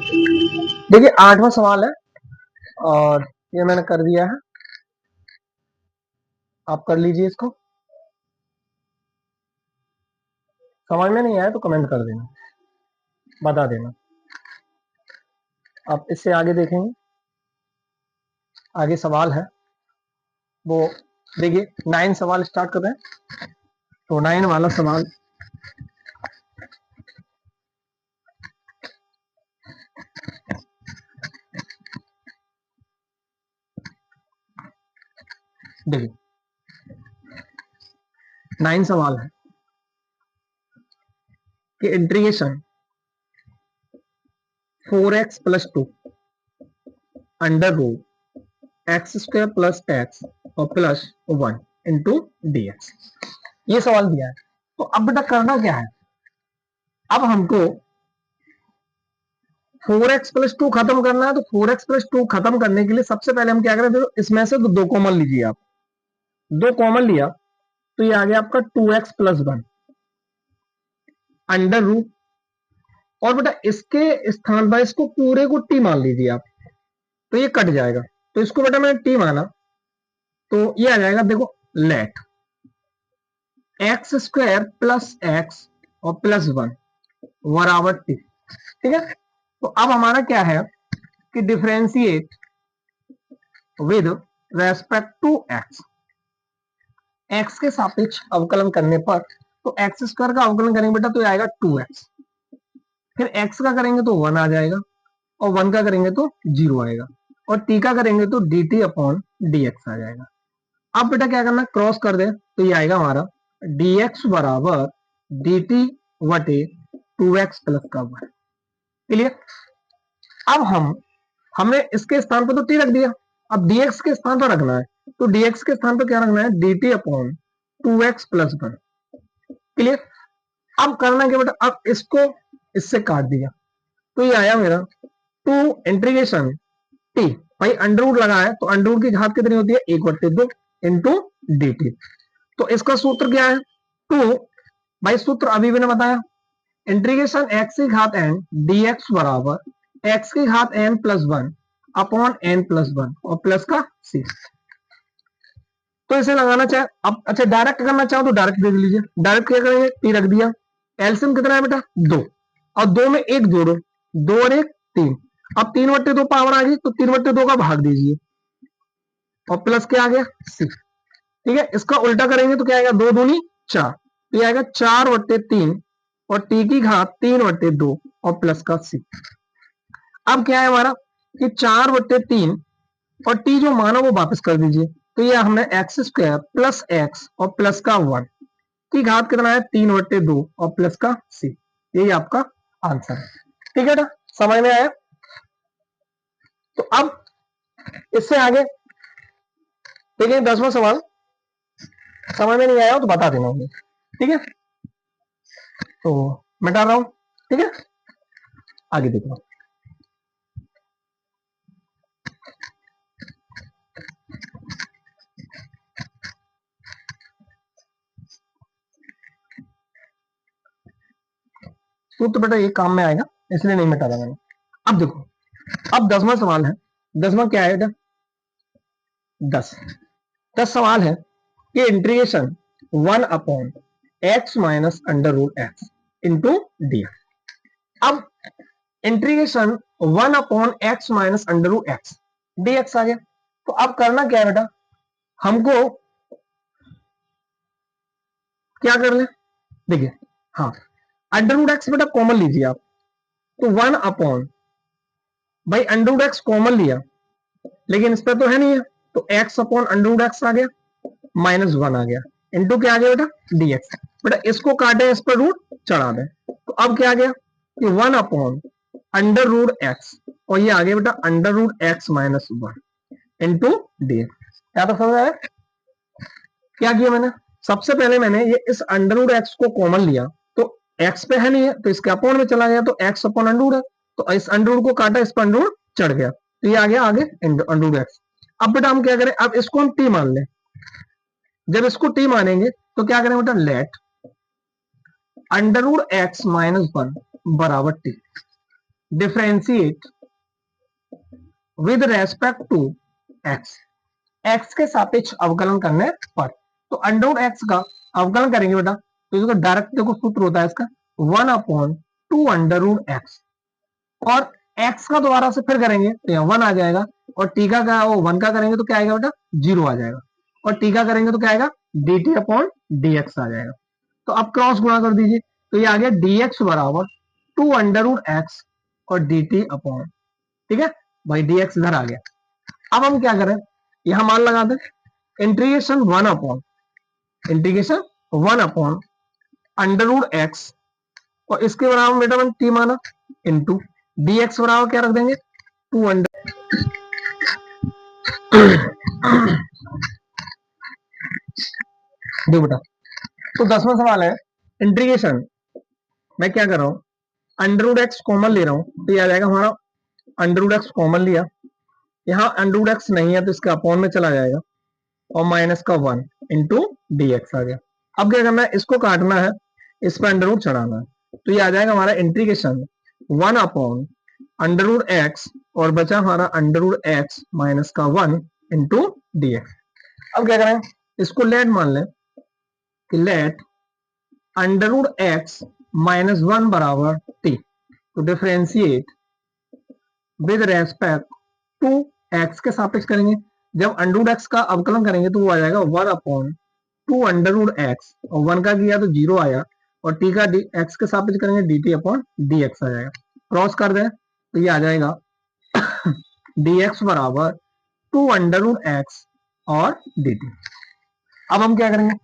देखिए 8वां सवाल है और ये मैंने कर दिया है, आप कर लीजिए इसको। समझ में नहीं आया तो कमेंट कर देना, बता देना। अब इससे आगे देखेंगे, आगे सवाल है वो देखिए 9 सवाल स्टार्ट कर रहे हैं। तो 9 वाला सवाल देखिए 9 सवाल है कि integration 4x plus 2 under root x square plus x और प्लस 1 इंटू डी एक्स, ये सवाल दिया है। तो अब बेटा करना क्या है, अब हमको 4x प्लस 2 खत्म करना है। तो 4x प्लस 2 खत्म करने के लिए सबसे पहले हम क्या करें, देखो इसमें से तो दो कॉमन लीजिए आप, दो कॉमन लिया तो ये आ गया आपका 2x प्लस 1 अंडर रूट, और बेटा इसके स्थान पर इसको पूरे को टी मान लीजिए आप, तो ये कट जाएगा। तो इसको बेटा मैंने टी माना तो ये आ जाएगा, देखो let x square plus x और प्लस 1 बराबर टी। ठीक है, तो अब हमारा क्या है कि differentiate with respect to x, x के सापेक्ष अवकलन करने पर, तो एक्स स्क्वायर का अवकलन करेंगे बेटा तो ये आएगा 2x, फिर एक्स का करेंगे तो 1 आ जाएगा, और 1 का करेंगे तो 0 आएगा, और टी का करेंगे तो dt अपॉन dx आ जाएगा। अब बेटा क्या करना, क्रॉस कर दे तो ये आएगा हमारा dx बराबर dt वटे 2x प्लस का 1। क्लियर। अब हमने इसके स्थान पर तो t रख दिया, अब dx के स्थान पर रखना है, तो dx के स्थान पर क्या रखना है, dt upon 2x plus 1। Clear. अब करना क्या बेटा, अब इसको इससे काट दिया तो ये आया मेरा 2 इंटीग्रेशन टी, भाई अंडर रूट लगा है तो अंडर रूट की घात कितनी होती है, 1/2 इंटू डी टी। तो इसका सूत्र क्या है, 2, भाई सूत्र अभी मैंने बताया, इंटीग्रेशन एक्स की घात एन डी एक्स बराबर एक्स की घात n plus 1 upon n plus 1 और प्लस का सी। तो इसे लगाना चाहे अब, अच्छा डायरेक्ट करना चाहो तो डायरेक्ट देख लीजिए, डायरेक्ट क्या करेंगे, टी रख दिया, एलसीएम कितना है बेटा 2, और 2 में 1 जोड़ो, 2 और 1 3, अब 3/2 पावर आ गई तो 3/2 का भाग दीजिए और प्लस क्या आ गया सी। ठीक है, इसका उल्टा करेंगे तो क्या आएगा, 2 दूनी 4, तो ये आएगा 4/3 और टी की घात 3/2 और प्लस का सी। अब क्या है हमारा कि 4/3 और टी जो माना वो वापस कर दीजिए, तो ये हमने एक्स स्क्वायर प्लस एक्स और प्लस का 1 की घात कितना है, 3/2 और प्लस का सी। यही आपका आंसर है। ठीक है बेटा, समझ में आया। तो अब इससे आगे देखिए 10वां सवाल, समझ में नहीं आया हो तो बता देना मुझे। ठीक है, तो मिटा रहा हूं। ठीक है, आगे देखो, सूत्र बेटा ये काम में आएगा इसलिए नहीं मिटा रहा मैंने। अब देखो, अब 10वां सवाल है, 10वां क्या है बेटा, 10 सवाल है कि integration 1 upon x minus under root x into d. अब integration 1 upon x minus under root x d x आ गया। तो अब करना क्या है बेटा, हमको क्या कर ले, देखिए हाँ, अंडर रूट एक्स बेटा कॉमन लीजिए आप, तो 1 अपॉन, भाई अंडर रूट एक्स कॉमन लिया लेकिन इस पर तो है नहीं है, तो x upon under root x आ गया, माइनस 1 आ गया, इंटू क्या आ गया बेटा dx। बेटा इसको काटे, इस पर रूट चढ़ा दें, तो अब क्या आ गया कि 1 अपॉन अंडर रूट एक्स, और ये आ गया बेटा under root x minus 1 into dx। क्या तो समझ आया, क्या किया मैंने, सबसे पहले मैंने ये इस अंडर रूट एक्स को कॉमन लिया, तो एक्स पे है नहीं है तो इसके अपॉन में चला गया, तो एक्स अपॉन अंडर रूट है, तो इस अंडर रूट को काटा, इस पर अंडर रूट चढ़ गया, तो ये आ गया आगे अंडर रूट एक्स। अब बेटा हम क्या करें, अब इसको हम टी मान लें, जब इसको टी मानेंगे तो क्या करें बेटा, let under root x minus 1 बराबर t. Differentiate with respect to x, x के सापेक्ष अवकलन करने पर। तो अंडर रूट एक्स का अवकलन करेंगे बेटा, तो इसका डायरेक्ट देखो सूत्र होता है इसका 1/2 अंडर रूट एक्स, और एक्स का दोबारा से फिर करेंगे तो यहाँ 1 आ जाएगा, और टीका का वो 1 का करेंगे तो क्या आएगा बेटा 0 आ जाएगा, और टीका करेंगे तो क्या आएगा dt अपॉन dx आ जाएगा। तो अब क्रॉस गुणा कर दीजिए, तो ये आ गया dx बराबर 2 अंडर रूट एक्स और dt अपॉन, ठीक है भाई dx इधर आ गया। अब हम क्या करें, यहां मान लगा दें integration 1 upon under root x, और इसके बराबर बेटा मैंने टी माना इंटू dx बराबर क्या रख देंगे 2 अंडर दो बेटा। तो 10वां सवाल है इंटीग्रेशन, मैं क्या कर रहा हूं अंडर रूट एक्स कॉमन ले रहा हूं, तो ये आ जाएगा हमारा अंडर रूट एक्स कॉमन लिया, यहाँ अंडर रूट एक्स नहीं है तो इसका अपॉन में चला जाएगा, और माइनस का 1 इंटू dx आ गया। अब क्या करना है, इसको काटना है, इस पर अंडर रूट चढ़ाना है, तो ये आ जाएगा हमारा integration 1 upon under root x, और बचा हमारा अंडर रूट एक्स माइनस का 1 इंटू dx। अब क्या करें, इसको लेट मान लें कि let under root x minus 1 बराबर टी, तो differentiate with respect to x के सापेक्ष करेंगे, जब अंडर रूट एक्स का अवकलन करेंगे तो वो आ जाएगा 1/2 अंडर रूट एक्स, और 1 का किया तो 0 आया, और टी का एक्स के सापेक्ष करेंगे dt अपॉन dx आ जाएगा। क्रॉस कर दें तो ये आ जाएगा dx बराबर 2 अंडर रूट एक्स और dt। अब हम क्या करेंगे,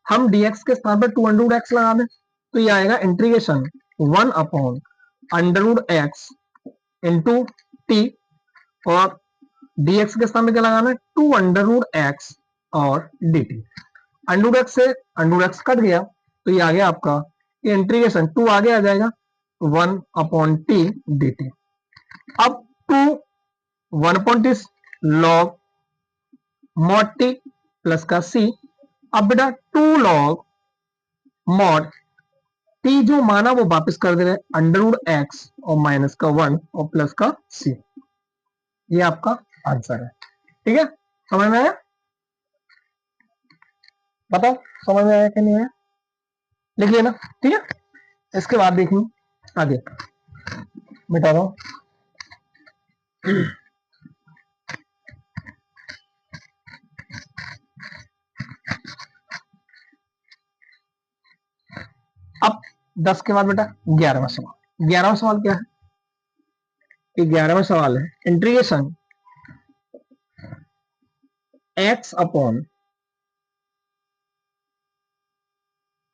हम dx के स्थान पर 2 अंडर रूट एक्स लगा दें, तो ये आएगा integration 1 upon under root x into t, और dx के स्थान में क्या लगाना है 2 अंडर रूट एक्स और dt। अंडर रूट एक्स से अंडर रूट एक्स कट गया, तो ये आ गया आपका ये इंटीग्रेशन 2 आगे आ जाएगा 1 अपॉन टी dt। अब 2 1 upon T log mod T plus का c। अब बेटा 2 लॉग मॉड टी जो माना वो वापस कर दे रहे अंडर रूट एक्स और माइनस का 1 और प्लस का c, ये आपका आंसर है। ठीक है, समझ में आया, बताओ समझ में आया कि नहीं आया, लिख लेना। ठीक है, इसके बाद देखेंगे आगे, मिटा दो। अब 10 के बाद बेटा 11वां सवाल। 11वां सवाल क्या है, ये 11वां सवाल है integration x upon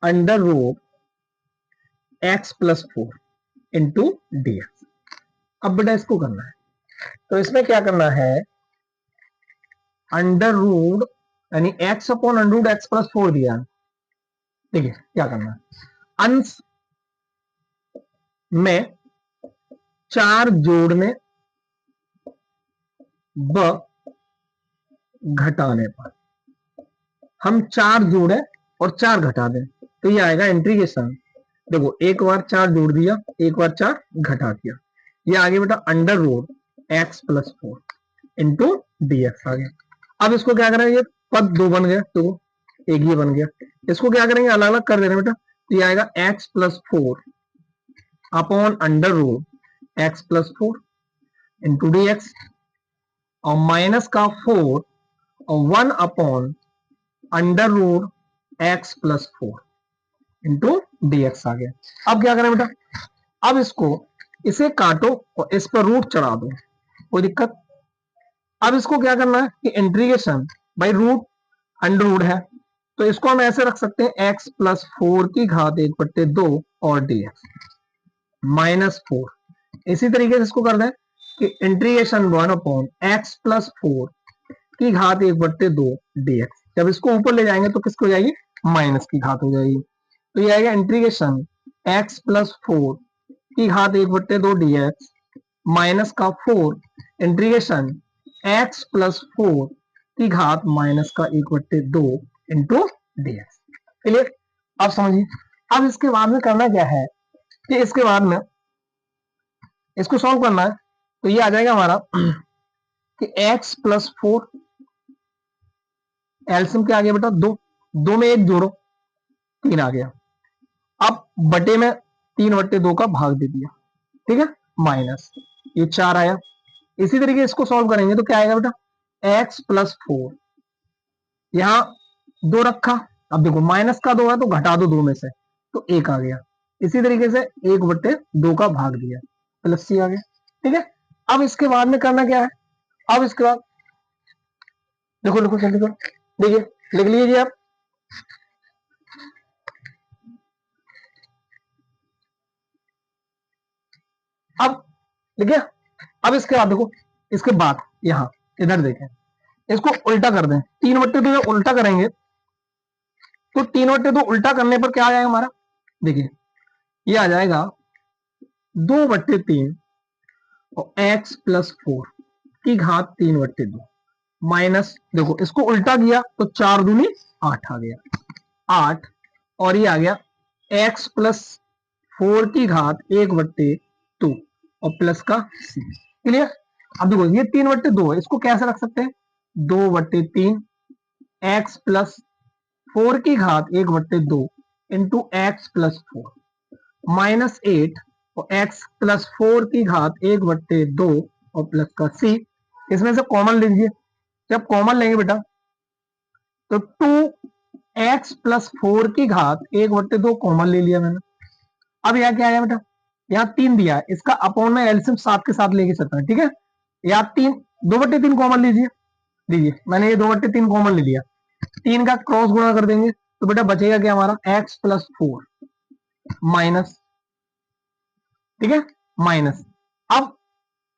under root x plus 4 into dx। अब बेटा इसको करना है, तो इसमें क्या करना है अंडर रूट यानी x upon under root x plus 4 दिया, ठीक है, क्या करना है अंश में 4 जोड़ने व घटाने पर, हम 4 जोड़े और 4 घटा दें, तो ये आएगा इंटीग्रेशन, देखो एक बार 4 जोड़ दिया एक बार 4 घटा दिया, ये आगे बेटा under root x plus 4 into dx आ गया। अब इसको क्या करें, ये पद 2 बन गया तो एक ये बन गया, इसको क्या करेंगे अलग अलग कर देना बेटा, तो ये आएगा x plus 4 upon under root x plus 4 into dx, और माइनस का 4 और 1 upon under root x plus 4 into dx आ गया। अब क्या करें बेटा, अब इसको इसे काटो और इस पर रूट चढ़ा दो, कोई दिक्कत। अब इसको क्या करना है कि integration by root under root है, तो इसको हम ऐसे रख सकते हैं एक्स प्लस 4 की घात 1/2 और dx माइनस 4। इसी तरीके से इसको कर दें कि इंटीग्रेशन 1 अपॉन एक्स प्लस 4 की घात 1/2 dx, जब इसको ऊपर ले जाएंगे तो किसको हो जाएगी माइनस की घात हो जाएगी, तो ये आएगा इंटीग्रेशन एक्स प्लस 4 की घात 1/2 dx माइनस का 4 इंटीग्रेशन एक्स प्लस 4 की घात माइनस का 1/2 इंटू dx। क्लियर, अब समझिए। अब इसके बाद में करना क्या है कि इसके बाद में इसको सॉल्व करना है तो ये आ जाएगा हमारा कि x प्लस 4, एलसीएम क्या आ गया बेटा 2, 2 में 1 जोड़ो 3 आ गया। अब बटे में 3/2 का भाग दे दिया, ठीक है, माइनस ये 4 आया। इसी तरीके इसको सॉल्व करेंगे तो क्या आएगा बेटा x प्लस 4, यहां 2 रखा, अब देखो माइनस का 2 है तो घटा दो 2 में से तो 1 आ गया। इसी तरीके से 1/2 का भाग दिया, प्लस सी आ गया, ठीक है। अब इसके बाद में करना क्या है, अब इसके बाद देखो लिखो जल्दी करो, देखिए लिख लीजिए आप। अब देखिए, अब इसके बाद देखो, इसके बाद यहां इधर देखें, इसको उल्टा कर दें, 3/2 जब उल्टा करेंगे तो 3/2 उल्टा करने पर क्या आ जाएगा हमारा, देखिए ये आ जाएगा 2/3 और x प्लस 4 की घात 3/2 माइनस, देखो इसको उल्टा किया तो 4 दूनी 8 आ गया, 8 और ये आ गया x प्लस 4 की घात 1/2 और प्लस का c, क्लियर। अब देखो ये 3/2 है, इसको कैसे रख सकते हैं, 2/3 x प्लस 4 की घात 1/2 इंटू एक्स प्लस 4 माइनस 8 और x प्लस 4 की घात 1/2 और प्लस का c, इसमें से कॉमन लीजिए। जब कॉमन लेंगे बेटा तो 2x प्लस 4 की घात 1/2 कॉमन ले लिया मैंने। अब यहाँ क्या आया बेटा, यहाँ 3 दिया है, इसका अपॉन में एलसीएम साथ के साथ लेके चलता है, ठीक है। यहाँ 3, 2/3 कॉमन लीजिए, लीजिए मैंने ये 2/3 कॉमन ले लिया, 3 का क्रॉस गुणा कर देंगे तो बेटा बचेगा क्या हमारा x प्लस 4 माइनस, ठीक है, माइनस। अब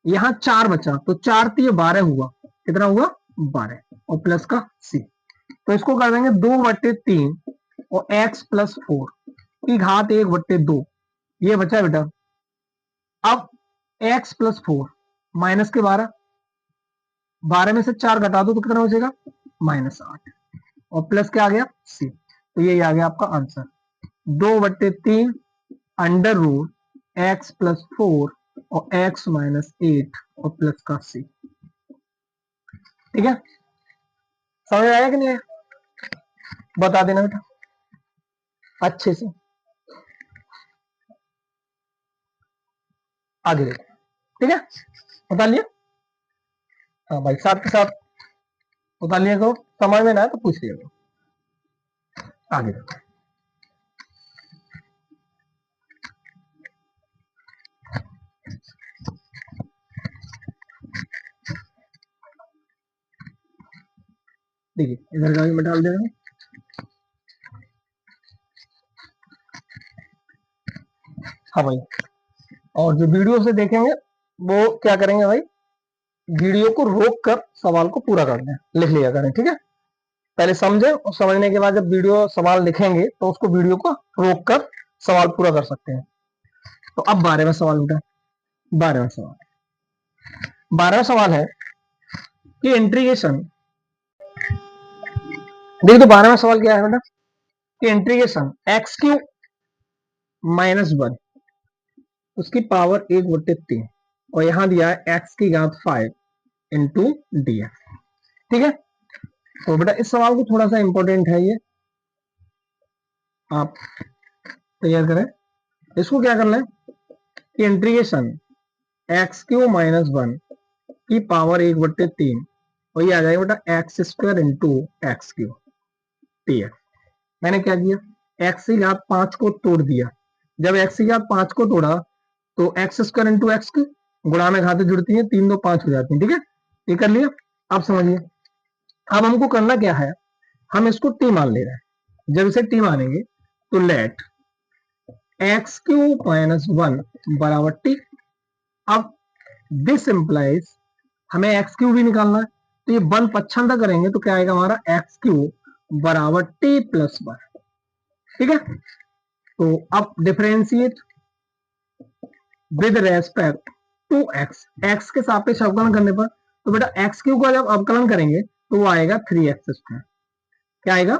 यहां 4 बचा तो 4 3 12 हुआ, कितना हुआ 12 और प्लस का c, तो इसको कर देंगे 2/3 और x प्लस 4 की घात 1/2, ये बचा बेटा। अब x प्लस 4 माइनस के 12, 12 में से 4 घटा दो तो कितना बचेगा -8 और प्लस क्या आ गया c, तो ये आ गया आपका answer 2/3 under root x plus 4 और x माइनस 8 और प्लस का c, ठीक है। समझ आया कि नहीं आया, बता देना बेटा अच्छे से। आगे देखो, ठीक है, बता लिया, हाँ भाई साथ के साथ बता लिया करो, समझ में ना आए तो पूछ लिया करो। आगे देखो, देखिए इधर का भी मैं डाल दे रहा हूँ। हाँ भाई, और जो वीडियो से देखेंगे वो क्या करेंगे भाई, वीडियो को रोक कर सवाल को पूरा कर दें, लिख लिया करें, ठीक है। पहले समझे और समझने के बाद जब वीडियो सवाल लिखेंगे तो उसको वीडियो को रोक कर सवाल पूरा कर सकते हैं। तो अब 12वां सवाल उठा, 12वां सवाल, 12वां सवाल है कि इंटीग्रेशन, देखिए तो 12वां सवाल क्या है बेटा कि इंटीग्रेशन x³ -1 उसकी पावर 1/3 और यहां दिया है x की घात 5 इंटू df, ठीक है। तो बेटा इस सवाल को थोड़ा सा इंपॉर्टेंट है, ये आप तैयार करें। इसको क्या करना है कि इंटीग्रेशन x³ -1 की पावर 1/3 और ये आ जाएगा बेटा x² इंटू x³ df। मैंने क्या किया, x की घात 5 को तोड़ दिया, जब x की घात 5 को तोड़ा तो x² इंटू x गुणा में घातें जुड़ती हैं, 3 2 5 हो जाती हैं, ठीक है, ये कर लिया। अब समझिए, अब हमको करना क्या है, हम इसको t मान ले रहे हैं, जब इसे t मानेंगे तो लेट x³ -1 बराबर t। अब दिस इंप्लाइज हमें x³ भी निकालना है, तो ये 1 पच्छांतर करेंगे तो क्या आएगा हमारा x³ बराबर t प्लस 1, ठीक है। तो अब differentiate with respect to x, x के सापेक्ष अवकलन करने पर, तो बेटा x³ का जब अवकलन करेंगे तो वो आएगा 3x², क्या आएगा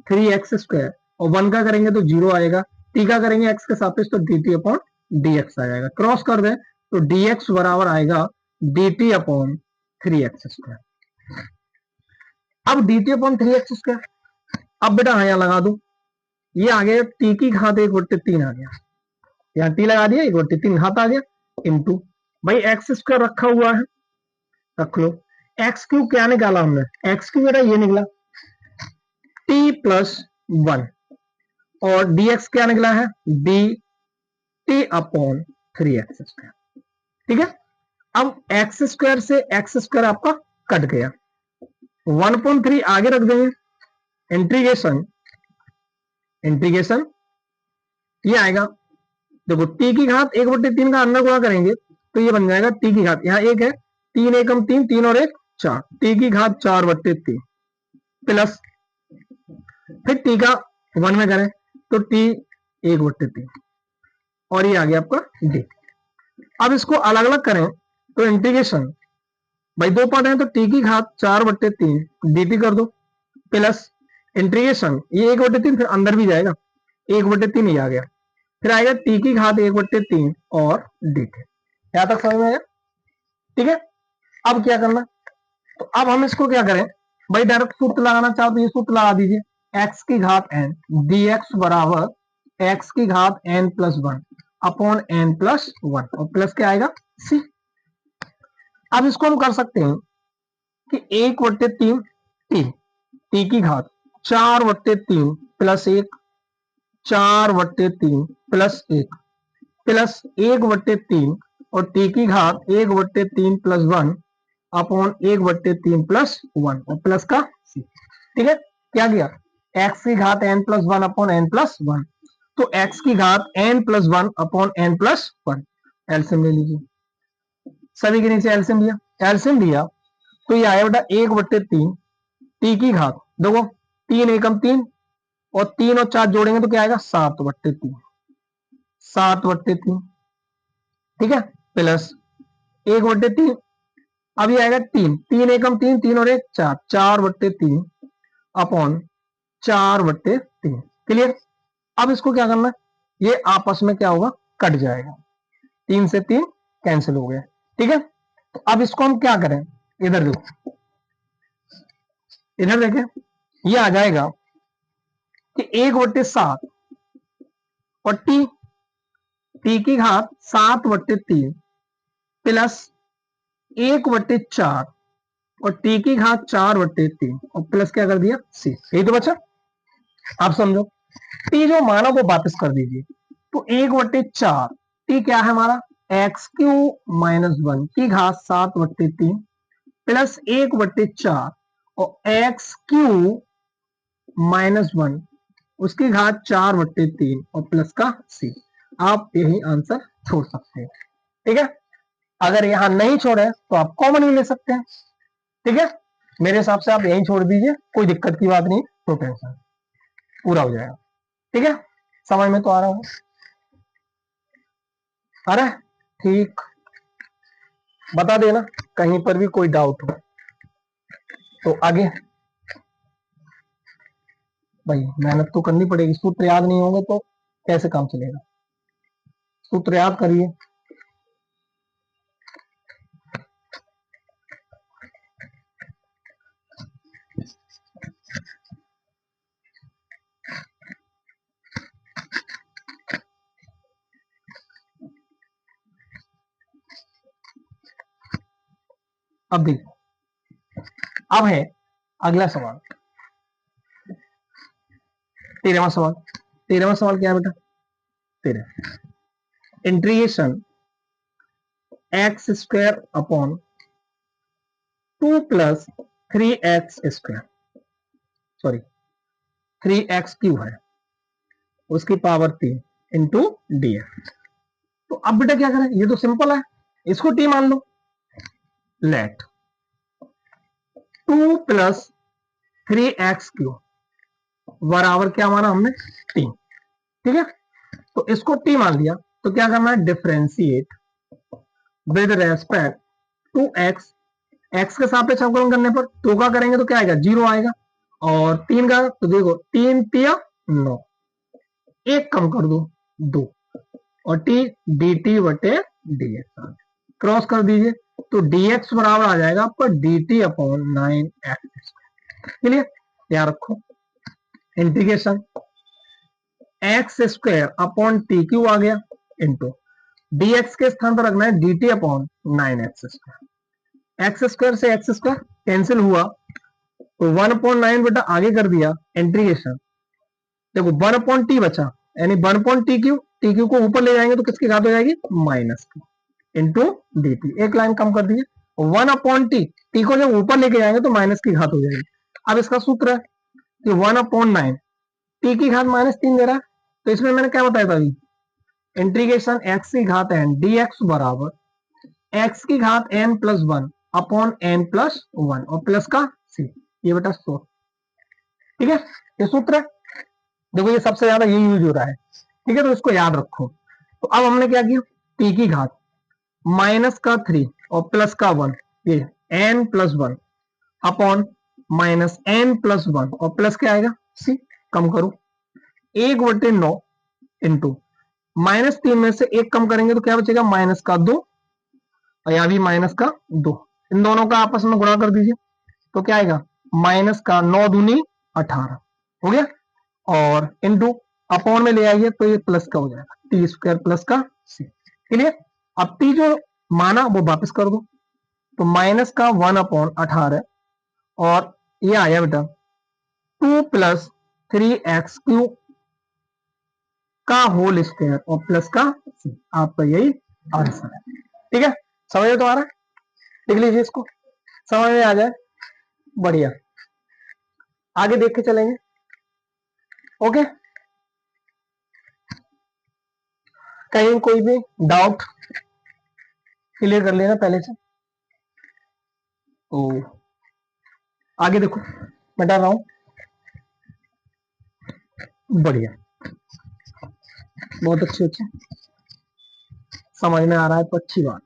3x² और 1 का करेंगे तो 0 आएगा, t का करेंगे x के सापेक्ष तो dt अपॉन dx आ जाएगा। क्रॉस कर दें तो dx बराबर आएगा dt अपॉन 3x²। अब dt अपॉन 3x², अब बेटा यहाँ लगा दो, ये आ गया t की घात 1/3 आ गया, यहाँ t लगा दिया 1/3 घात आ गया, इंटू भाई x² रखा हुआ है, रख लो। x³ क्या निकाला हमने, x³ बेटा ये निकला t+1 और dx क्या निकला है dt अपॉन 3x²। ठीक है, अब x² से x² आपका कट गया, 1/3 आगे रख देंगे, इंटीग्रेशन ये आएगा, देखो t की घात 1/3 का अंदर गुणा करेंगे तो ये बन जाएगा t की घात, यहाँ एक है 3 एकम 3, 3 और 1 4, t की घात 4/3 प्लस फिर t का 1 में करें तो t 1/3 और ये आ गया आपका d। अब इसको अलग अलग करें तो इंटीग्रेशन, भाई दो पद हैं तो t की घात 4/3 dt कर दो, प्लस इंटीग्रेशन ये 1/3 फिर अंदर भी जाएगा 1/3 ही आ गया, फिर आएगा t की घात 1/3 और dt। यहां तक समझ में आया? ठीक है, अब क्या करना, तो अब हम इसको क्या करें, भाई डायरेक्ट सूत्र लगाना चाहो तो ये सूत्र लगा दीजिए, x की घात n dx बराबर x की घात n+1 अपॉन n+1 और प्लस क्या आएगा c। अब इसको हम कर सकते हैं कि 1/3 t की घात 4/3 प्लस 1 4/3 प्लस 1 प्लस 1/3 और t की घात 1/3 प्लस 1 अपॉन 1/3 प्लस 1 और प्लस का c। ठीक है, क्या किया, x की घात n+1 अपॉन n+1, तो x की घात n+1 अपॉन n+1 एलसीएम ले लीजिए, सभी के नीचे एलसीएम लिया तो ये आया बेटा 1/3 t की घात, देखो 3 एकम 3 और 3 और 4 जोड़ेंगे तो क्या आएगा 7/3, ठीक है, प्लस 1/3, अब ये आएगा 3 एकम 3, 3 और 1 4, 4/3 अपॉन 4/3। क्लियर, अब इसको क्या करना है, ये आपस में क्या होगा कट जाएगा, 3 से 3 कैंसिल हो गया। ठीक है, तो अब इसको हम क्या करें, इधर देखो, इधर देखें, ये आ जाएगा कि 1/7 और t की घात 7/3 प्लस 1/4 और t की घात 4/3 और प्लस क्या कर दिया c। यही तो बचा, आप समझो, t जो माना वो वापस कर दीजिए, तो 1/4 t क्या है हमारा x³ - 1 की घात 7/3 प्लस 1/4 और x³ - 1 उसकी घात 4/3 और प्लस का c। आप यही आंसर छोड़ सकते हैं। ठीक है, अगर यहां नहीं छोड़े तो आप कॉमन भी ले सकते हैं। ठीक है, मेरे हिसाब से आप यहीं छोड़ दीजिए, कोई दिक्कत की बात नहीं, नो टेंशन, पूरा हो जाएगा। ठीक है, समझ में तो आ रहा हो, अरे ठीक, बता देना कहीं पर भी कोई डाउट हो तो आगे। भाई मेहनत तो करनी पड़ेगी, सूत्र याद नहीं होंगे तो कैसे काम चलेगा, सूत्र याद करिए। अब देखो, अब है अगला सवाल, 13वां सवाल। 13वां सवाल क्या है बेटा, 13 integration x² upon 2 plus 3x², sorry 3x³ है उसकी पावर 3 इंटू dx। तो अब बेटा क्या करें, ये तो सिंपल है, इसको t मान लो, लेट 2 प्लस 3x³ बराबर क्या माना हमने t। ठीक है, तो इसको t मान लिया, तो क्या करना है, differentiate with respect to x, x के सापेक्ष अवकलन करने पर 2 का करेंगे तो क्या आएगा 0 आएगा, और 3 का तो देखो 3 तिया 9, 1 कम कर दो 2 और t dt/dx। क्रॉस कर दीजिए तो dx बराबर आ जाएगा आपका dt अपॉन 9x। क्लियर, याद रखो integration x square upon t q आ गया इंटू dx के स्थान पर रखना है dt upon 9x square. X square से एक्स स्क्वायर कैंसिल हुआ तो 1/9 बेटा आगे कर दिया इंटीग्रेशन। देखो 1/t बचा यानी 1/t क्यू को ऊपर ले जाएंगे तो किसकी घात हो जाएगी माइनस की इंटू डी टी। एक लाइन कम कर दिए 1/t टी को जब ऊपर लेके जाएंगे तो माइनस की घात हो जाएगी। अब इसका सूत्र है कि 1/9 टी की घात -3 दे रहा है तो इसमें मैंने क्या बताया था अभी इंटीग्रेशन एक्स की घात एन डी एक्स बराबर एक्स की घात n plus 1 upon n plus 1 और प्लस का सी। ये बेटा सूत्र, ठीक है, ये सूत्र है। देखो ये सबसे ज्यादा ये यूज हो रहा है, ठीक है, तो इसको याद रखो। तो अब हमने क्या किया टी की घात माइनस का 3 और प्लस का 1 ये n plus 1 upon minus n plus 1 और प्लस क्या आएगा सी। कम करो 1/9 इंटू -3 में से 1 कम करेंगे तो क्या बचेगा -2 और यहाँ भी -2। इन दोनों का आपस में गुणा कर दीजिए तो क्या आएगा -9 दूनी 18 हो गया और इंटू अपॉन में ले आइए तो ये प्लस का हो जाएगा टी स्क्वायर प्लस का सी। क्लियर, अब टी जो माना वो वापस कर दो तो -1/18 और ये आया बेटा 2 + 3x³ का होल स्क्वायर और प्लस का सी। आपका यही आंसर है, ठीक है। समझ में तुम्हारा, लिख लीजिए इसको, समझ में आ जाए बढ़िया, आगे देख के चलेंगे। ओके, कहीं कोई भी डाउट क्लियर कर लेना पहले से। तो आगे देखो मैं डाल रहा हूं, बढ़िया, बहुत अच्छी अच्छी, समझ में आ रहा है तो अच्छी बात।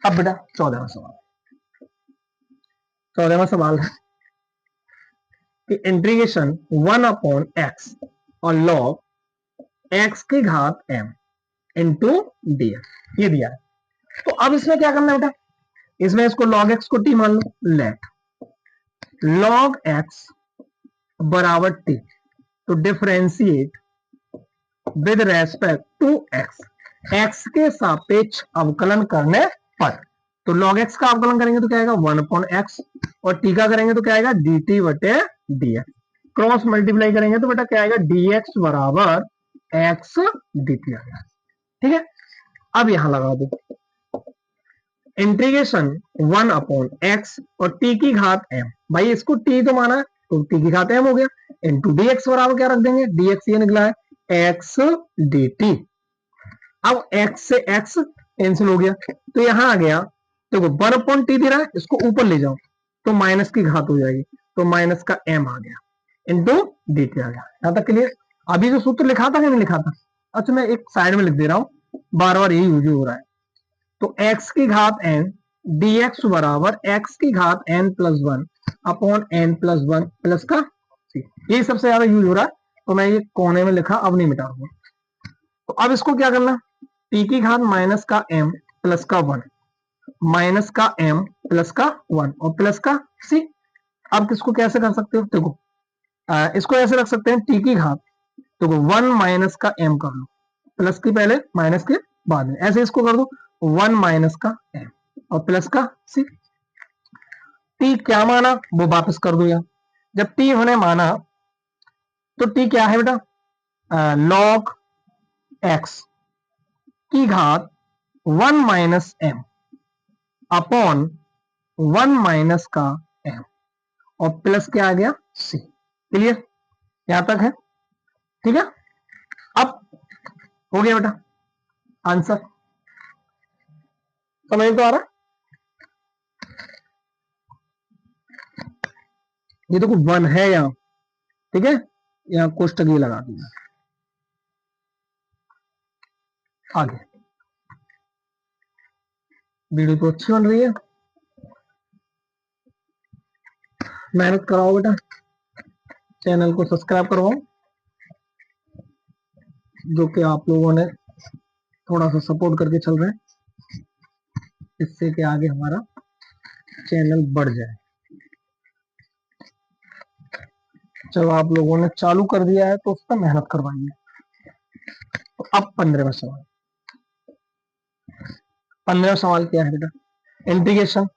अब बेटा 14वां सवाल, 14वां सवाल है कि इंटीग्रेशन 1/x और log x की घात m इंटू dx ये दिया है। तो अब इसमें क्या करना है बेटा, इसमें इसको log x को t मान लो, लेट log x बराबर t तो differentiate with respect to x, x के सापेक्ष अवकलन करने पर। तो log x का अवकलन करेंगे तो क्या आएगा 1/x और t का करेंगे तो क्या आएगा dt/dx। क्रॉस मल्टीप्लाई करेंगे तो बेटा क्या आएगा dx बराबर x dt आ गया, ठीक है। अब यहां लगा दो इंटीग्रेशन 1/x और t की घात m, भाई इसको t तो माना है तो t की घात m हो गया इंटू dx बराबर क्या रख देंगे dx ये निकला है x dt। अब x से x कैंसिल हो गया तो यहां आ गया देखो 1/t दे रहा है, इसको ऊपर ले जाओ तो माइनस की घात हो जाएगी तो माइनस का m आ गया इंटू dt आ गया। यहां तक क्लियर। अभी जो सूत्र लिखा था कि नहीं लिखा था, अच्छा मैं एक साइड में लिख दे रहा हूं, बार बार यही यूज हो रहा है। तो x की घात n dx बराबर x की घात n plus 1 upon n plus 1 plus का c। ये सबसे ज्यादा यूज हो रहा है तो मैं ये कोने में लिखा, अब नहीं मिटाऊंगा। तो अब इसको क्या करना, t की घात माइनस का m प्लस का 1 माइनस का m प्लस का 1 और प्लस का c। अब किसको कैसे कर सकते हो, देखो इसको ऐसे रख सकते हैं t की घात, देखो 1 माइनस का m कर लो, प्लस की पहले माइनस के बाद में, ऐसे इसको कर दो 1 माइनस का m और प्लस का c। t क्या माना वो वापस कर दो यार, जब t होने माना तो t क्या है बेटा log x की घात 1 माइनस m अपॉन 1 माइनस का m और प्लस क्या आ गया c। क्लियर, यहां तक है, ठीक है। अब हो गया बेटा आंसर, समझ तो आ रहा। ये देखो 1 है यहाँ, ठीक है, यहाँ कोष्टक ये लगा दिया। आगे वीडियो तो अच्छी बन रही है। मेहनत कराओ बेटा, चैनल को सब्सक्राइब करवाओ, जो कि आप लोगों ने थोड़ा सा सपोर्ट करके चल रहे हैं, इससे कि आगे हमारा चैनल बढ़ जाए। चलो आप लोगों ने चालू कर दिया है तो उस पर मेहनत करवाइए। तो अब 15वां सवाल, 15वां सवाल क्या है बेटा, इंटीग्रेशन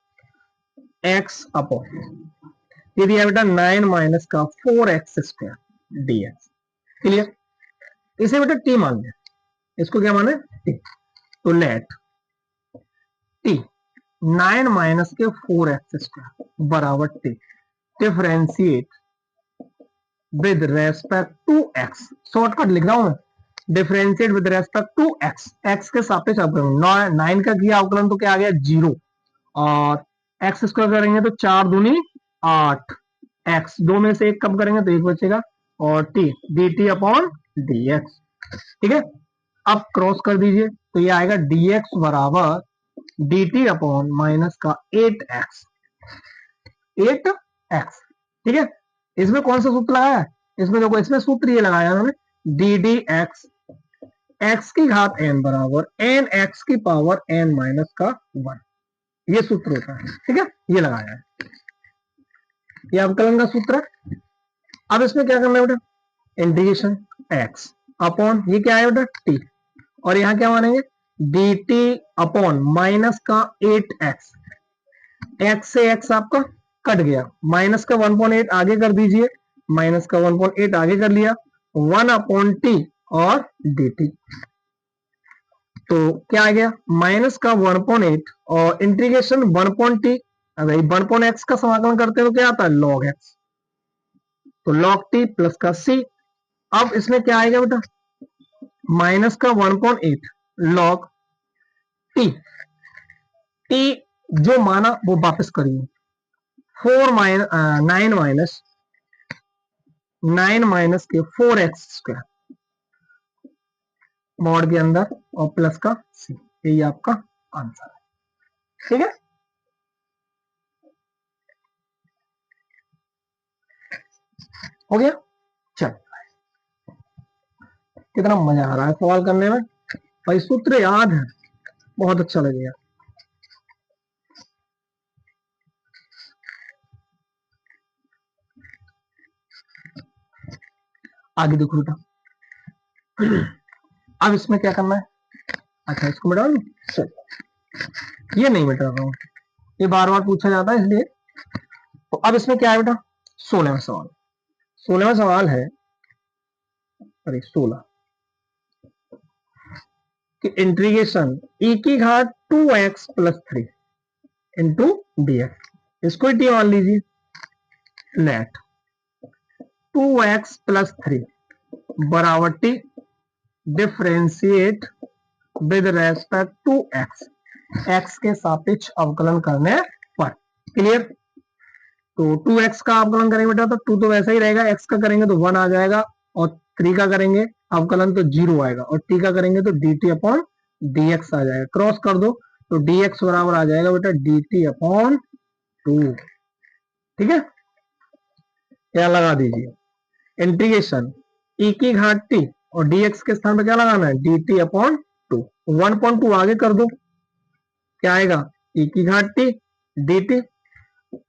एक्स अपॉन, ये दिया बेटा 9 माइनस का 4x² dx, क्लियर। इसे बेटा टी मान लिया, इसको क्या माने टी, तो लेट टी 9 माइनस के 4x² बराबर t differentiate with respect to x, shortcut लिख रहा हूं मैं, differentiate with respect to x, x के सापेक्ष अवकलन, 9 का किया अवकलन तो क्या आ गया 0, और एक्स स्क्वायर करेंगे तो 4 दूनी 8, एक्स 2 में से 1 कम करेंगे तो 1 बचेगा, और T D T upon D x, ठीक है। अब क्रॉस कर दीजिए तो ये आएगा dx बराबर dt अपॉन माइनस का 8x, 8x, ठीक है। इसमें कौन सा सूत्र लगाया है, इसमें देखो, इसमें सूत्र ये लगाया उन्होंने डी डी एक्स एक्स की घात n बराबर n x की पावर n माइनस का 1, ये सूत्र होता है, ठीक है, ये लगाया है, ये अवकलन का सूत्र है। अब इसमें क्या करना है बेटा, इंटीग्रेशन x अपॉन, ये क्या है बेटा t, और यहां क्या मानेंगे dt अपॉन माइनस का 8x, x से x आपका कट गया, माइनस का 1.8 आगे कर दीजिए, माइनस का 1.8 आगे कर लिया, 1 अपॉन टी और dt, तो क्या आ गया माइनस का 1.8 और इंटीग्रेशन 1.t, अगर 1.x का समाकलन करते हैं तो क्या आता है log x, तो log t प्लस का c। अब इसमें क्या आएगा बेटा, माइनस का 1.8 log t, t जो माना वो वापस करिए, 9 माइनस के 4x² मॉड के अंदर और प्लस का c, यही आपका आंसर है, ठीक है। हो गया, चल कितना मजा आ रहा है सवाल करने में भाई, सूत्र याद है, बहुत अच्छा लगेगा। आगे देखो बेटा, अब इसमें क्या करना है, अच्छा इसको मिटा दूं, चल ये नहीं मिटा रहा हूं, ये बार बार पूछा जाता है इसलिए। तो अब इसमें क्या है बेटा, 16वां सवाल, 16वां सवाल है, अरे 16 कि इंटीग्रेशन e की घात 2x plus 3 into d x, इसको टी मान लीजिए, लेट 2x प्लस 3 बराबर t differentiate with respect to x, x के सापेक्ष अवकलन करने पर, क्लियर। तो 2x का अवकलन करेंगे बेटा तो 2 तो वैसा ही रहेगा, x का करेंगे तो 1 आ जाएगा, और 3 का करेंगे अवकलन तो 0 आएगा, और t का करेंगे तो dt अपॉन dx आ जाएगा, क्रॉस कर दो तो dx बराबर आ जाएगा बेटा dt अपॉन 2, ठीक है। क्या लगा दीजिए इंटीग्रेशन e की घात t और dx के स्थान पर क्या लगाना है dt अपॉन 2, 1.2 आगे कर दो, क्या आएगा e की घात t dt,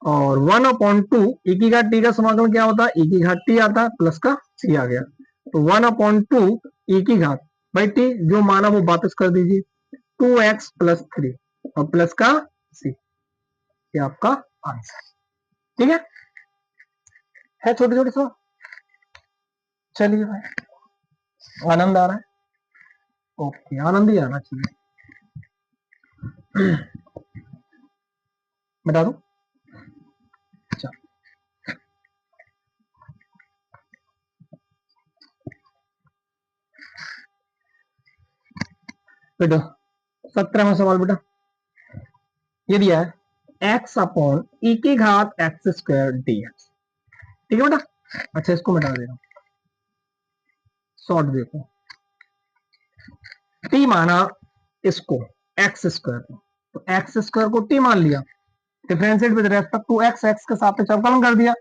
और 1/2 e की घात t का समाकलन क्या होता है e की घात t आता है प्लस का c आ गया, तो 1/2 e की घात भाई t जो माना वो वापस कर दीजिए, 2x प्लस 3 और प्लस का c, ये आपका आंसर, ठीक है छोटे छोटे सा। चलिए भाई आनंद आ रहा है, ओके आनंद ही आना चाहिए, बता दो, बेटा 17वां सवाल बेटा, ये दिया है x अपॉन e की घात x² dx, ठीक है बेटा। अच्छा इसको मिटा दे रहा हूं, शॉर्ट देखो, t माना इसको x² को, तो x² को t मान लिया, differentiate with respect to x, x के सापेक्ष अवकलन कर दिया,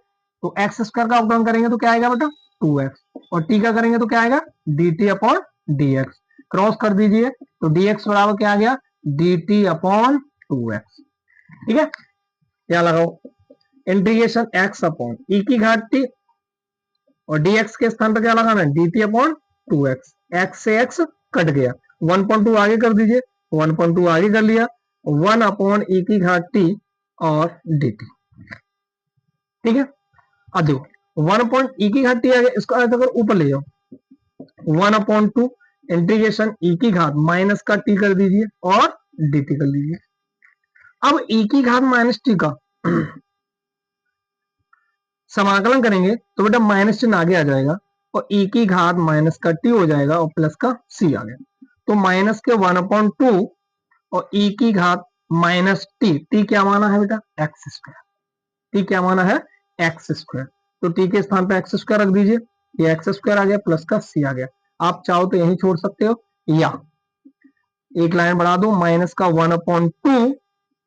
तो एक्स स्क्वायर का अवकलन करेंगे तो क्या आएगा बेटा 2x, और टी का करेंगे तो क्या आएगा dt अपॉन dx, क्रॉस कर दीजिए तो dx बराबर क्या आ गया dt अपॉन 2x। ठीक है, क्या लगाओ इंटीग्रेशन x अपॉन e की घात t, और dx के स्थान पर क्या लगाना है dt अपॉन 2x, x से x कट गया, 1.2 आगे कर दीजिए, 1.2 आगे कर लिया, 1 अपॉन e की घात t और dt। ठीक है, अब देखो 1 अपॉन e की घात t आ गया, इसको अगर ऊपर ले जाओ 1 अपॉन 2 इंटीग्रेशन e की घात माइनस का t कर दीजिए और dt कर लीजिए। अब e की घात माइनस t का समाकलन करेंगे तो बेटा माइनस चिन्ह आगे आ जाएगा और e की घात माइनस का t हो जाएगा और प्लस का c आ गया, तो माइनस के 1/2 और e की घात माइनस t क्या माना है बेटा एक्स स्क्वायर, t क्या माना है एक्स स्क्वायर, तो t के स्थान पर एक्स स्क्वायर रख दीजिए, ये एक्स स्क्वायर आ गया प्लस का c आ गया। आप चाहो तो यही छोड़ सकते हो या एक लाइन बढ़ा दो माइनस का 1/2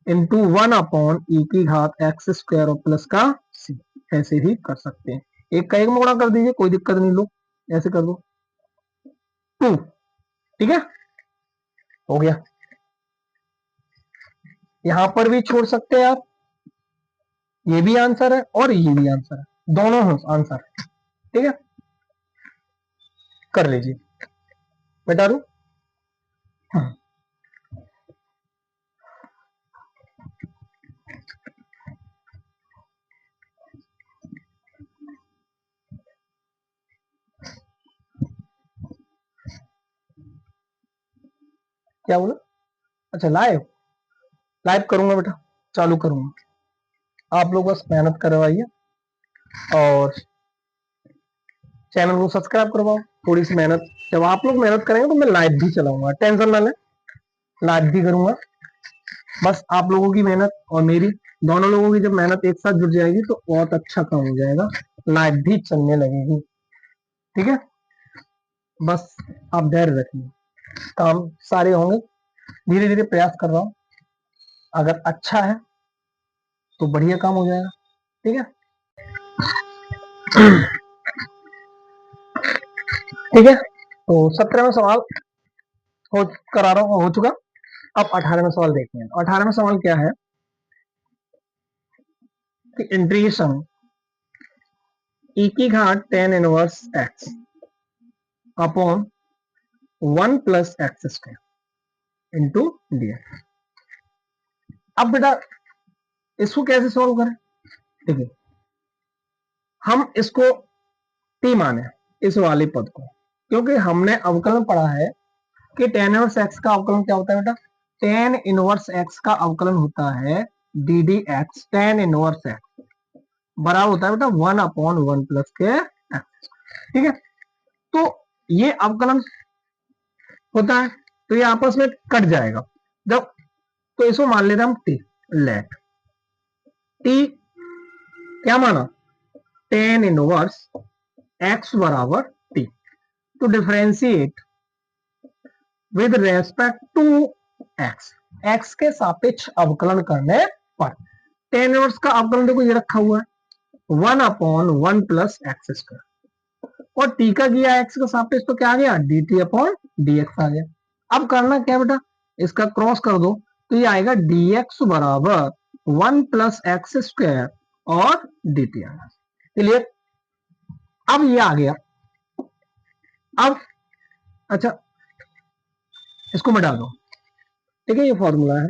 इंटू 1 अपॉन ई की घात एक्स स्क्वायर और प्लस का c, ऐसे भी कर सकते हैं, एक का एक में गुणा कर दीजिए कोई दिक्कत नहीं, लो ऐसे कर दो 2। ठीक है, हो गया, यहां पर भी छोड़ सकते हैं आप, ये भी आंसर है और ये भी आंसर है, दोनों आंसर है। ठीक है, कर लीजिए बेटा रू। क्या बोला, अच्छा लाइव लाइव करूंगा बेटा, चालू करूंगा, आप लोग बस मेहनत करवाइए और चैनल को सब्सक्राइब करवाओ, थोड़ी सी मेहनत, जब आप लोग मेहनत करेंगे तो मैं लाइव भी चलाऊंगा, टेंशन ना लें, लाइव भी करूंगा, बस आप लोगों की मेहनत और मेरी दोनों लोगों की जब मेहनत एक साथ जुट जाएगी तो बहुत अच्छा काम हो जाएगा, लाइव भी चलने लगेगी। ठीक है, बस आप धैर्य रखिए, काम सारे होंगे, धीरे धीरे प्रयास कर रहा हूं, अगर अच्छा है तो बढ़िया काम हो जाएगा। ठीक है, ठीक है, तो 17वां सवाल हो करा रहा हूं, हो चुका, अब 18वां सवाल देखते हैं। 18वां सवाल क्या है कि इंटीग्रेशन e की घात tan inverse x upon 1 plus x square into dx। अब बेटा इसको कैसे सॉल्व करें, देखिए हम इसको t माने इस वाले पद को, क्योंकि हमने अवकलन पढ़ा है कि tan इनवर्स x का अवकलन क्या होता है बेटा, tan इनवर्स x का अवकलन होता है D D x, tan inverse x बराबर होता है बेटा 1 अपॉन 1 प्लस के एक्स। ठीक है, तो ये अवकलन होता है तो ये आपस में कट जाएगा जब, तो इसको मान लेते हैं हम टी, लेट टी क्या माना tan इनवर्स x बराबर टी, तो differentiate with respect to x, x के सापेक्ष अवकलन करने पर tan इनवर्स का अवकलन देखो ये रखा हुआ है 1 अपॉन 1 प्लस एक्स स्क्वायर, और t का किया x का सापेक्ष तो क्या आ गया dt अपॉन dx आ गया। अब करना क्या बेटा, इसका क्रॉस कर दो तो ये आएगा dx बराबर 1 प्लस एक्स स्क्वायर और dt आएगा। क्लियर, अब ये आ गया, अब अच्छा इसको मिटा दो, ठीक है ये फॉर्मूला है।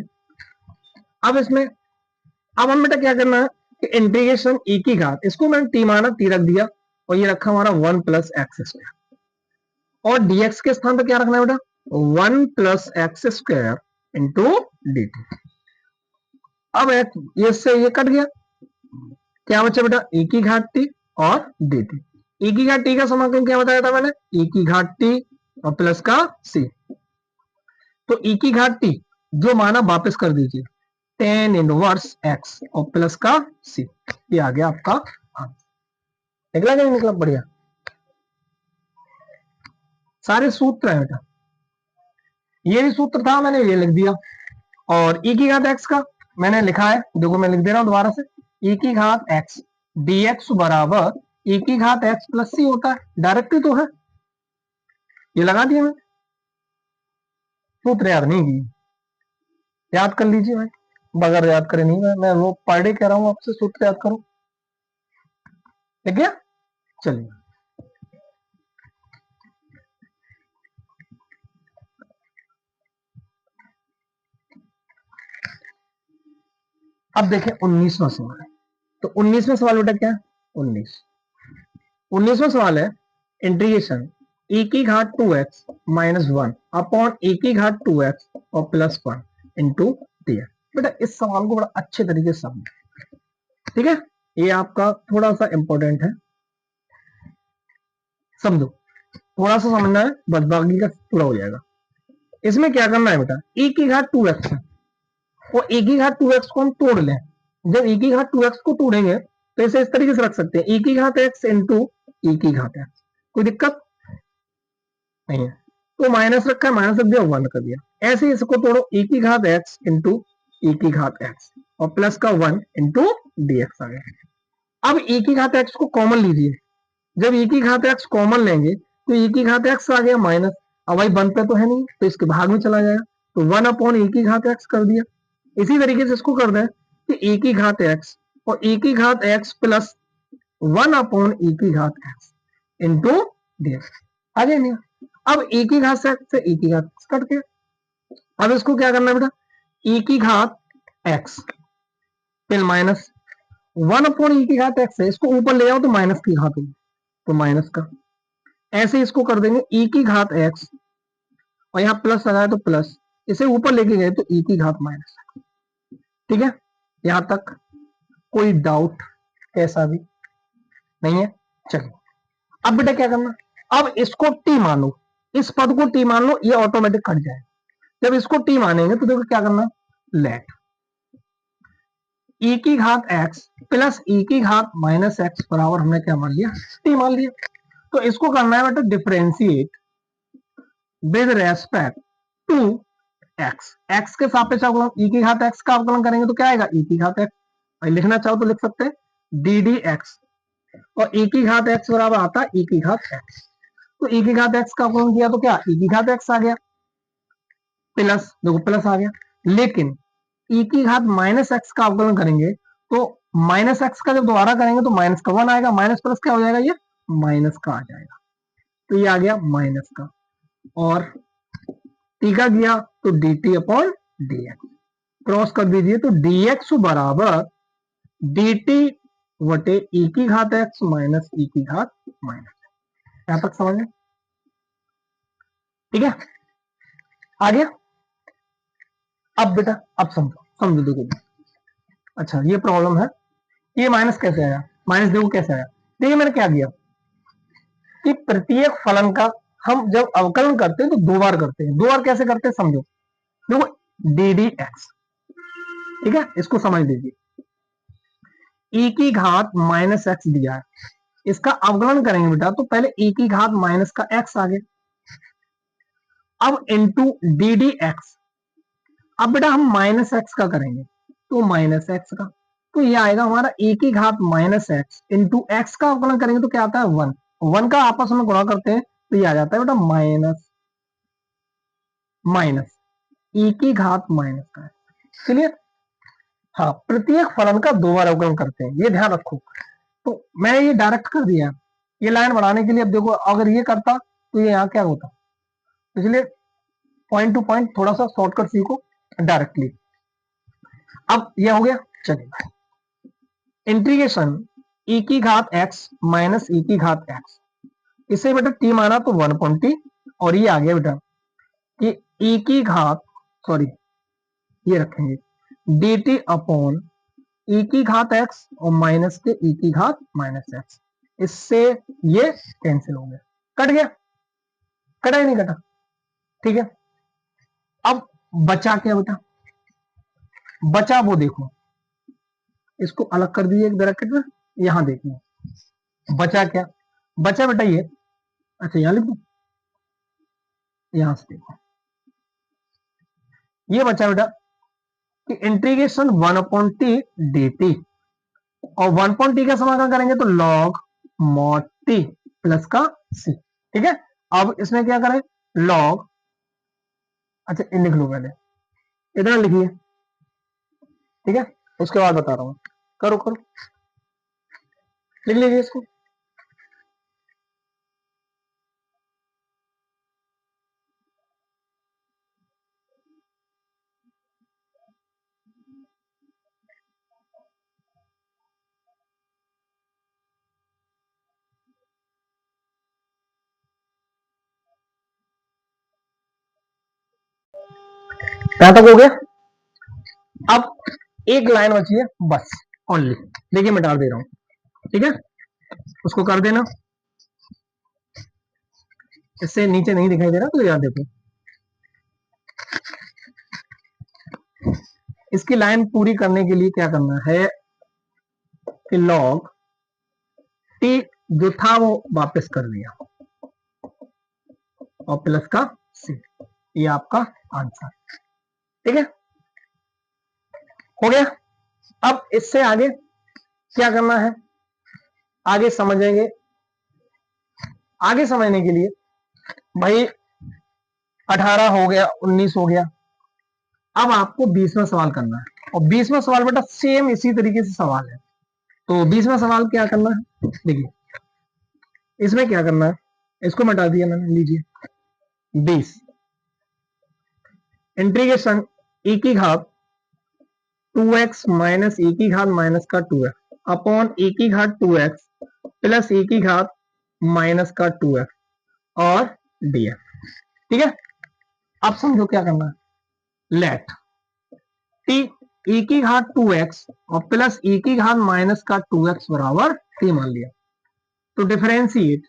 अब इसमें अब हम बेटा क्या करना है कि इंटीग्रेशन e की घात, इसको मैंने t माना t रख दिया और ये रखा हमारा 1 प्लस एक्स स्क्वायर, और dx के स्थान पर क्या रखना है बेटा 1 plus x square into dt। अब ये से ये कट गया, क्या बचा बेटा e की घात t और dt, e की घात t का समाकलन क्या बताया था मैंने e की घात t और प्लस का c, तो e की घात t जो माना वापस कर दीजिए tan इनवर्स x और प्लस का c, ये आ गया आपका आंसर। निकला नहीं निकला, बढ़िया, सारे सूत्र है बेटा, ये भी सूत्र था मैंने ये लिख दिया, और e की घात x का मैंने लिखा है, देखो मैं लिख दे रहा हूं दोबारा से, e की घात x dx बराबर e की घात x प्लस सी होता है, डायरेक्ट ही तो है, ये लगा दिया मैं, सूत्र याद नहीं की, याद कर लीजिए भाई, बगैर याद करे नहीं, मैं वो पर डे कह रहा हूं आपसे, सूत्र याद करो, ठीक है। चलिए अब देखें 19वां सवाल। तो 19वां सवाल बेटा क्या है, 19वां सवाल है, इंटीग्रेशन e की घात 2x माइनस 1 अपॉन e की घात 2x और प्लस 1 इंटू dx। बेटा इस सवाल को बड़ा अच्छे तरीके से समझो, ठीक है, ये आपका थोड़ा सा इंपॉर्टेंट है, समझो, थोड़ा सा समझना है, बस बाकी का पूरा हो जाएगा। इसमें क्या करना है बेटा, e की घात 2x है और e की घात 2x को हम तोड़ लें, जब e की घात 2x को तोड़ेंगे तो इसे इस तरीके से रख सकते हैं, e की घात x इंटू e की घात x, कोई दिक्कत नहीं है, तो माइनस रखा है, माइनस रख दिया, वन कर दिया, ऐसे ही इसको तोड़ो, e की घात x इंटू e की घात x और प्लस का 1 इंटू dx आ गया। अब e की घात x को कॉमन लीजिए, जब e की घात x कॉमन लेंगे तो e की घात x आ गया माइनस, अब भाई 1 पे तो है नहीं तो इसके भाग में चला जाएगा, तो 1 अपॉन e की घात x कर दिया। इसी तरीके से इसको कर दें कि e की घात x और e की घात x प्लस 1 अपॉन e की घात x इंटू dx आ गया नहीं। अब e की घात से e की घात x कट गया, अब इसको क्या करना है बेटा, e की घात x फिर माइनस 1 अपॉन e की घात x है, इसको ऊपर ले जाओ तो माइनस की घात होगी, तो माइनस का, ऐसे इसको कर देंगे e की घात x और यहाँ प्लस लगाए तो प्लस, इसे ऊपर लेके गए तो e की घात माइनस, ठीक है, यहां तक कोई डाउट कैसा भी नहीं है। चलिए अब बेटा क्या करना, अब इसको t मान लो, इस पद को t मान लो, ये ऑटोमेटिक कट जाए, जब इसको t मानेंगे तो देखो क्या करना, लेट e की घात x प्लस e की घात माइनस x बराबर हमने क्या मान लिया, t मान लिया। तो इसको करना है बेटा differentiate with respect to x, x के सापेक्ष अवकलन, e की घात x का अवकलन करेंगे तो क्या आएगा, e की घात x, और लिखना चाहो तो लिख सकते हैं डी डी एक्स, और e की घात x बराबर आता है e की घात x, तो e की घात x का अवकलन किया तो क्या e की घात x आ गया, प्लस देखो प्लस आ गया, लेकिन e की घात माइनस x का अवकलन करेंगे तो माइनस x का जब दोबारा करेंगे तो माइनस का 1 आएगा, माइनस प्लस क्या हो जाएगा, ये माइनस का आ जाएगा, तो ये आ गया माइनस का, और टी का गया तो D T upon D x, cross कर दीजिए तो dx बराबर dt वटे e की घात x माइनस e की घात माइनस, यहां तक समझ में, ठीक है, आ गया। अब बेटा अब समझो, समझो देखो, अच्छा ये प्रॉब्लम है, ये माइनस कैसे आया, माइनस देखो कैसे आया, देखिए मैंने क्या किया कि प्रत्येक फलन का हम जब अवकलन करते हैं तो 2 बार करते हैं, 2 बार कैसे करते हैं समझो, देखो डी डी एक्स, ठीक है, इसको समझ लीजिए, e की घात माइनस एक्स दिया है, इसका अवकलन करेंगे बेटा तो पहले e की घात माइनस का x आ गया, अब इंटू डी डी एक्स, अब बेटा हम माइनस एक्स का करेंगे तो माइनस एक्स का, तो ये आएगा हमारा e की घात माइनस एक्स इंटू एक्स का अवकलन करेंगे तो क्या आता है 1, 1 का आपस में गुणा करते हैं तो ये आ जाता है बेटा माइनस माइनस e की घात माइनस का, क्लियर, हाँ प्रत्येक फलन का 2 बार अवकलन करते हैं, ये ध्यान रखो, तो मैं ये डायरेक्ट कर दिया, ये लाइन बढ़ाने के लिए, अब देखो अगर ये करता तो ये यहाँ क्या होता, इसलिए पॉइंट टू पॉइंट थोड़ा सा शॉर्टकट सीखो डायरेक्टली। अब ये हो गया, चलिए इंटीग्रेशन e की घात x माइनस e की घात x, इसे बेटा t माना तो 1 अपॉन t, और ये आ गया बेटा कि e की घात, सॉरी ये रखेंगे dt अपॉन e की घात x और माइनस के e की घात माइनस x, इससे ये कैंसिल हो गया, कट गया, कटा ही नहीं कटा, ठीक है। अब बचा क्या बेटा, बचा वो देखो, इसको अलग कर दीजिए एक ब्रैकेट में, यहां देखिए बचा क्या, बचा बेटा ये, अच्छा यहां लिख दो, यहां से देखो ये बचा बेटा कि इंटीग्रेशन 1/t dt, और 1/t का समाकलन करेंगे तो log mod t प्लस का c। ठीक है, अब इसमें क्या करें, log, अच्छा ये लिख लो पहले, इतना लिखिए, ठीक है, उसके बाद बता रहा हूं, करो करो, लिख लीजिए इसको। यहां तक हो गया। अब एक लाइन बची है बस, ओनली, देखिए मैं डाल दे रहा हूं, ठीक है, उसको कर देना, इससे नीचे नहीं दिखाई दे रहा तो याद देखो, इसकी लाइन पूरी करने के लिए क्या करना है कि log t जो था वो वापस कर दिया और प्लस का c, ये आपका आंसर, ठीक है, हो गया। अब इससे आगे क्या करना है, आगे समझेंगे, आगे समझने के लिए भाई 18 हो गया, 19 हो गया, अब आपको 20वां सवाल करना है, और 20वां सवाल बेटा सेम इसी तरीके से सवाल है। तो 20वां सवाल क्या करना है, देखिए इसमें क्या करना है, इसको मिटा दिया मैंने, लीजिए 20 इंटीग्रेशन e की घात 2x माइनस e की घात माइनस का 2x अपॉन e की घात 2x प्लस e की घात माइनस का 2x और dx, ठीक है। अब समझो क्या करना है, लेट t e की घात 2x और प्लस e की घात माइनस का 2x बराबर t मान लिया, तो differentiate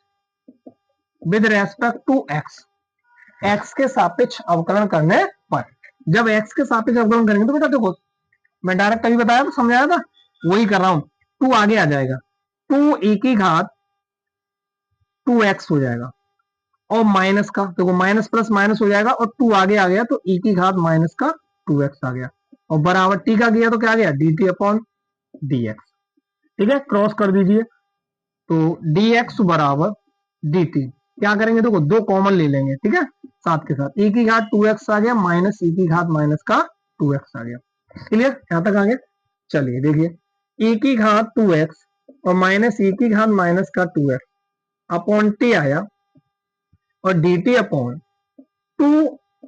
with respect to x, x के सापेक्ष अवकलन करने पर, जब x के सापेक्ष अवकलन करेंगे तो बेटा देखो मैं डायरेक्ट अभी बताया तो समझाया था, वही कर रहा हूं, 2 आगे आ जाएगा, 2 e की घात 2x हो जाएगा, और माइनस का देखो माइनस प्लस माइनस हो जाएगा, और 2 आगे आ गया तो e की घात माइनस का 2x आ गया, और बराबर t का गया तो क्या आ गया dt अपॉन dx, ठीक है, क्रॉस कर दीजिए, तो dx बराबर dt, क्या करेंगे देखो दो कॉमन ले लेंगे, ठीक है, साथ के साथ e की घात 2x आ गया माइनस e की घात माइनस का 2x आ गया, क्लियर, यहां तक आ गया। चलिए देखिए e की घात 2x और माइनस e की घात माइनस का 2x अपॉन t आया, और dt अपॉन 2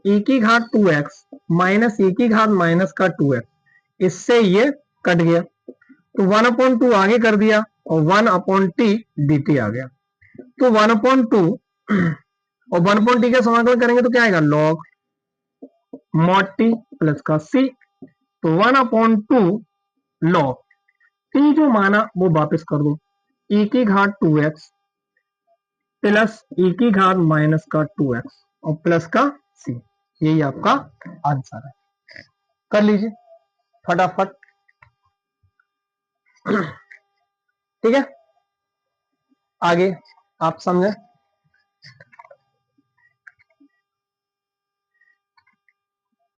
e की घात 2x माइनस e की घात माइनस का 2x, इससे ये कट गया, तो 1/2 आगे कर दिया और 1/t dt आ गया, तो 1/2 और 1/t का समाकलन करेंगे तो क्या आएगा log mod t प्लस का c, तो 1/2 log t जो माना वो वापस कर दो, e की घात 2x प्लस e की घात माइनस का 2x और प्लस का c, यही आपका आंसर है, कर लीजिए फटाफट, ठीक है, आगे आप समझे।